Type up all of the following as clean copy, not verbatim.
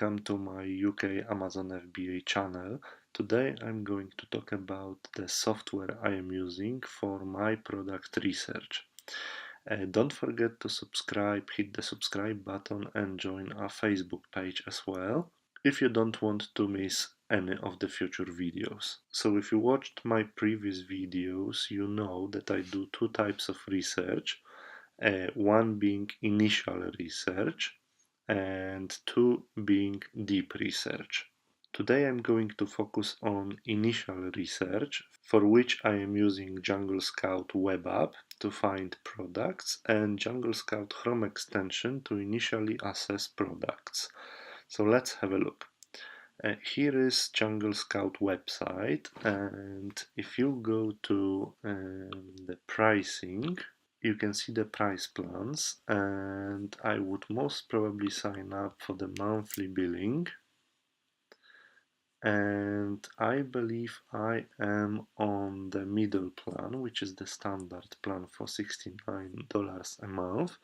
welcome to my UK Amazon FBA channel. Today I'm going to talk about the software I am using for my product research. Don't forget to subscribe, hit the subscribe button and join our Facebook page as well if you don't want to miss any of the future videos. So if you watched my previous videos, you know that I do two types of research, one being initial research and two being deep research. Today I'm going to focus on initial research, for which I am using Jungle Scout web app to find products and Jungle Scout Chrome extension to initially assess products. So let's have a look. Here is Jungle Scout website, and if you go to the pricing, you can see the price plans, and I would most probably sign up for the monthly billing, and I believe I am on the middle plan, which is the standard plan for $69 a month.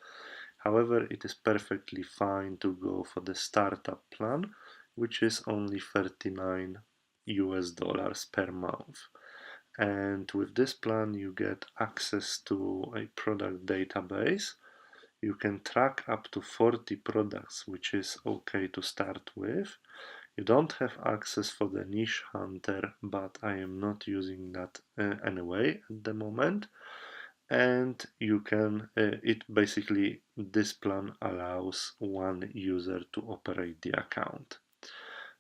However, it is perfectly fine to go for the startup plan, which is only $39 per month. And with this plan you get access to a product database. You can track up to 40 products, which is okay to start with. You don't have access for the niche hunter, but I am not using that anyway at the moment. And you can, this plan allows one user to operate the account.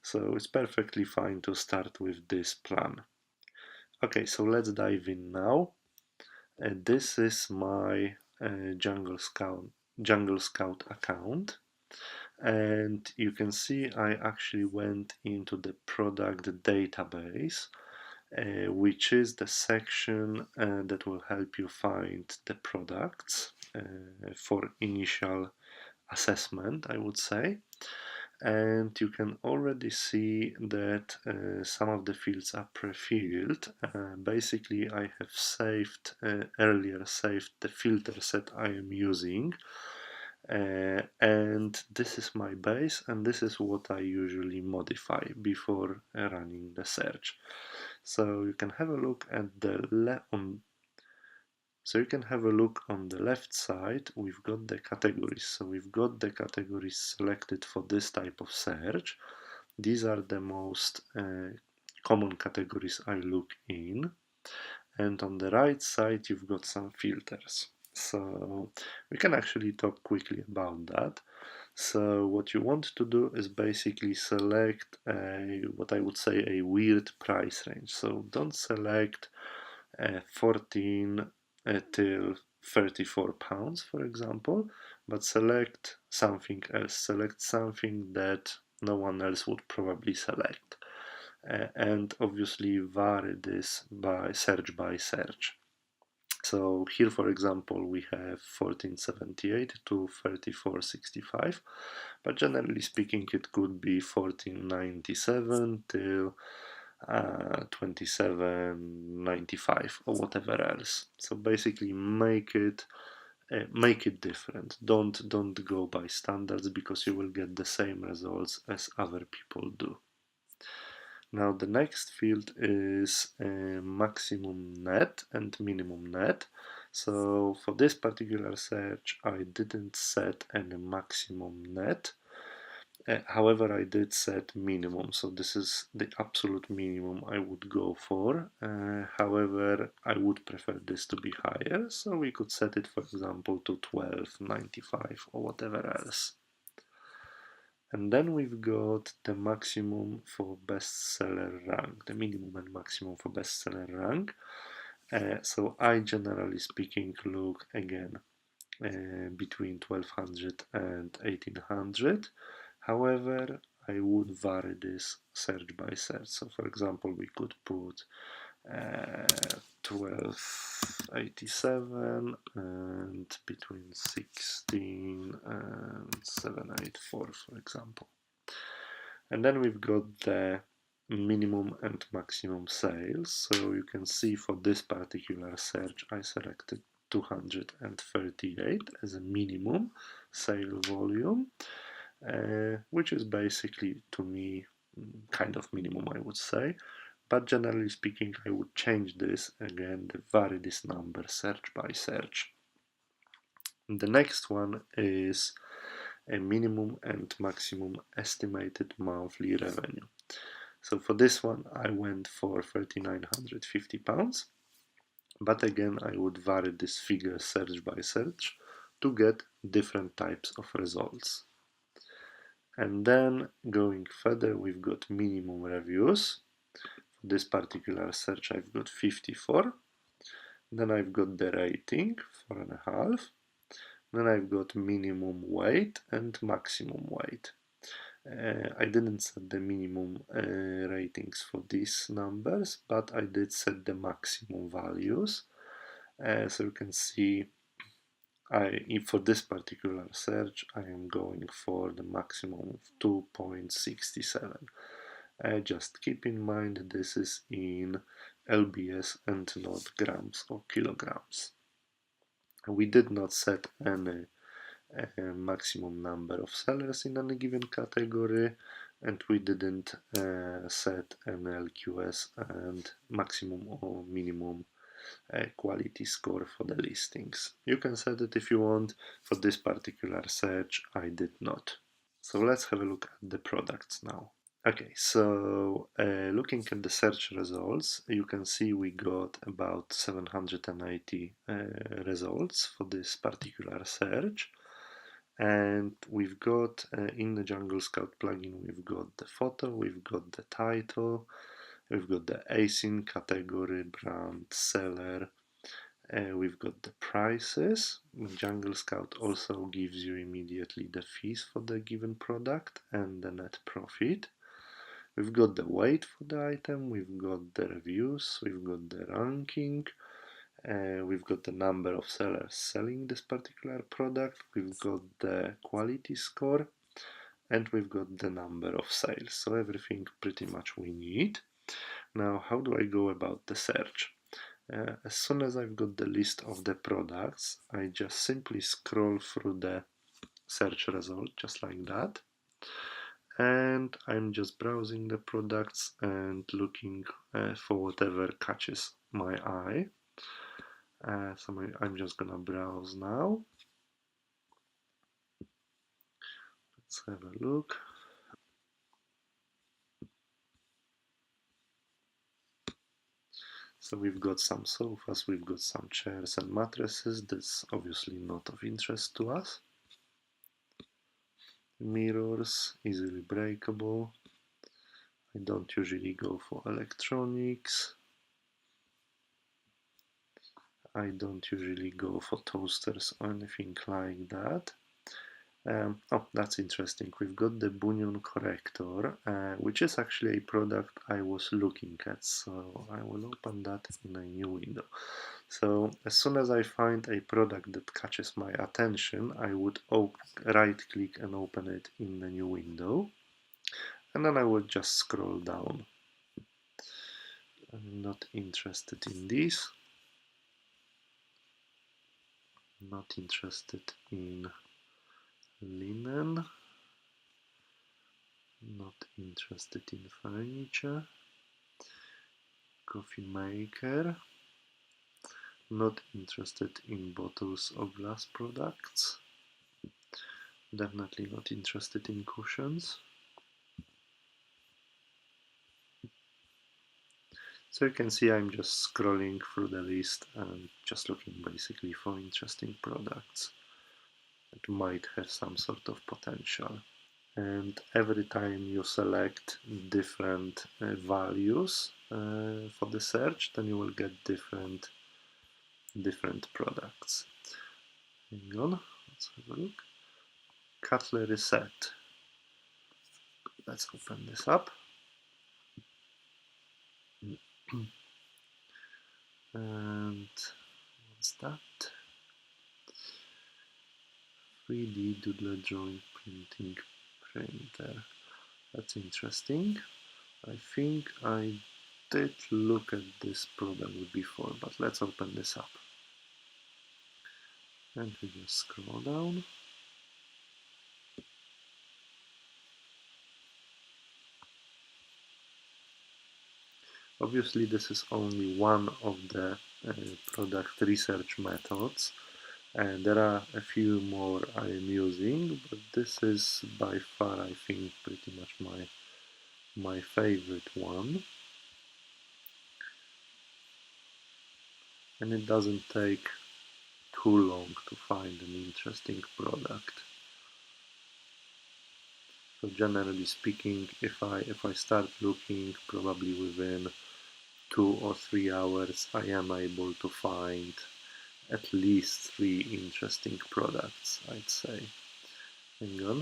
So it's perfectly fine to start with this plan. Okay, so let's dive in now. This is my Jungle Scout account, and you can see I actually went into the product database, which is the section that will help you find the products for initial assessment, I would say. And you can already see that some of the fields are pre-filled. Basically, I have earlier saved the filter set I am using, and this is my base, and this is what I usually modify before running the search. So you can have a look at so you can have a look on the left side. We've got the categories. So we've got the categories selected for this type of search. These are the most common categories I look in. And on the right side, you've got some filters. So we can actually talk quickly about that. So what you want to do is basically select what I would say a weird price range. So don't select 14 till 34 pounds, for example, but select something else. Select something that no one else would probably select. And obviously vary this by search. So here, for example, we have 1478 to 3465, but generally speaking, it could be 1497 till 2795 or whatever else. So basically make it different. Don't go by standards, because you will get the same results as other people do. Now the next field is maximum net and minimum net. So for this particular search I didn't set any maximum net. However, I did set minimum, so this is the absolute minimum I would go for. However, I would prefer this to be higher, so we could set it, for example, to 12.95 or whatever else. And then we've got the maximum for bestseller rank, the minimum and maximum for bestseller rank. So I, generally speaking, look again between 1200 and 1800. However, I would vary this search by search. So for example, we could put 1287 and between 16 and 784, for example. And then we've got the minimum and maximum sales. So you can see for this particular search I selected 238 as a minimum sale volume. which is basically, to me, kind of minimum, I would say. But generally speaking, I would change this again, vary this number search by search. The next one is a minimum and maximum estimated monthly revenue. So for this one, I went for £3,950, but again, I would vary this figure search by search to get different types of results. And then going further, we've got minimum reviews. For this particular search, I've got 54. Then I've got the rating, 4.5. Then I've got minimum weight and maximum weight. I didn't set the minimum ratings for these numbers, but I did set the maximum values. So you can see for this particular search, I am going for the maximum of 2.67. Just keep in mind this is in lbs and not grams or kilograms. We did not set any maximum number of sellers in any given category, and we didn't set an LQS and maximum or minimum quality score for the listings. You can set it if you want. For this particular search, I did not. So let's have a look at the products now. Okay, so looking at the search results, you can see we got about 780 results for this particular search. And we've got in the Jungle Scout plugin, we've got the photo, we've got the title, we've got the ASIN category, brand, seller, we've got the prices. Jungle Scout also gives you immediately the fees for the given product and the net profit. We've got the weight for the item, we've got the reviews, we've got the ranking, we've got the number of sellers selling this particular product, we've got the quality score, and we've got the number of sales. So everything pretty much we need. Now, how do I go about the search? As soon as I've got the list of the products, I just simply scroll through the search result, just like that. And I'm just browsing the products and looking for whatever catches my eye. So I'm just gonna browse now. Let's have a look. So we've got some sofas, we've got some chairs and mattresses. That's obviously not of interest to us. Mirrors, easily breakable. I don't usually go for electronics. I don't usually go for toasters or anything like that. Oh, that's interesting. We've got the bunion corrector, which is actually a product I was looking at. So I will open that in a new window. So as soon as I find a product that catches my attention, I would right click and open it in the new window. And then I would just scroll down. I'm not interested in this. Not interested in linen. Not interested in furniture. Coffee maker. Not interested in bottles or glass products. Definitely not interested in cushions. So you can see I'm just scrolling through the list and just looking basically for interesting products that might have some sort of potential. And every time you select different values for the search, then you will get different products. Hang on, let's have a look. Cutlery set. Let's open this up. And what's that? 3D doodler drawing printing printer. That's interesting. I think I did look at this product before, but let's open this up. And we just scroll down. Obviously, this is only one of the product research methods, and there are a few more I am using, but this is by far, I think, pretty much my favorite one. And it doesn't take too long to find an interesting product. So generally speaking, if I start looking, probably within 2 or 3 hours, I am able to find at least 3 interesting products, I'd say. Hang on,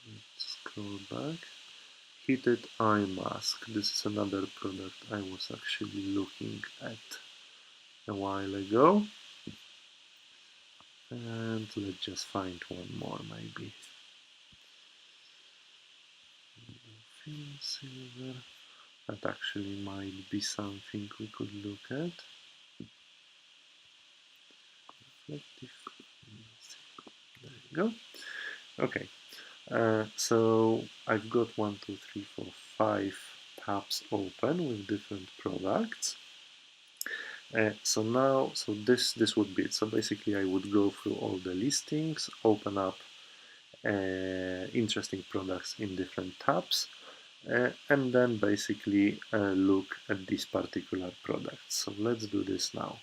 let's scroll back. Heated eye mask. This is another product I was actually looking at a while ago. And let's just find one more maybe. Silver. That actually might be something we could look at. Reflective. There you go. Okay. So I've got 1, 2, 3, 4, 5 tabs open with different products. So this would be it. So basically I would go through all the listings, open up interesting products in different tabs, and then basically look at these particular products. So let's do this now.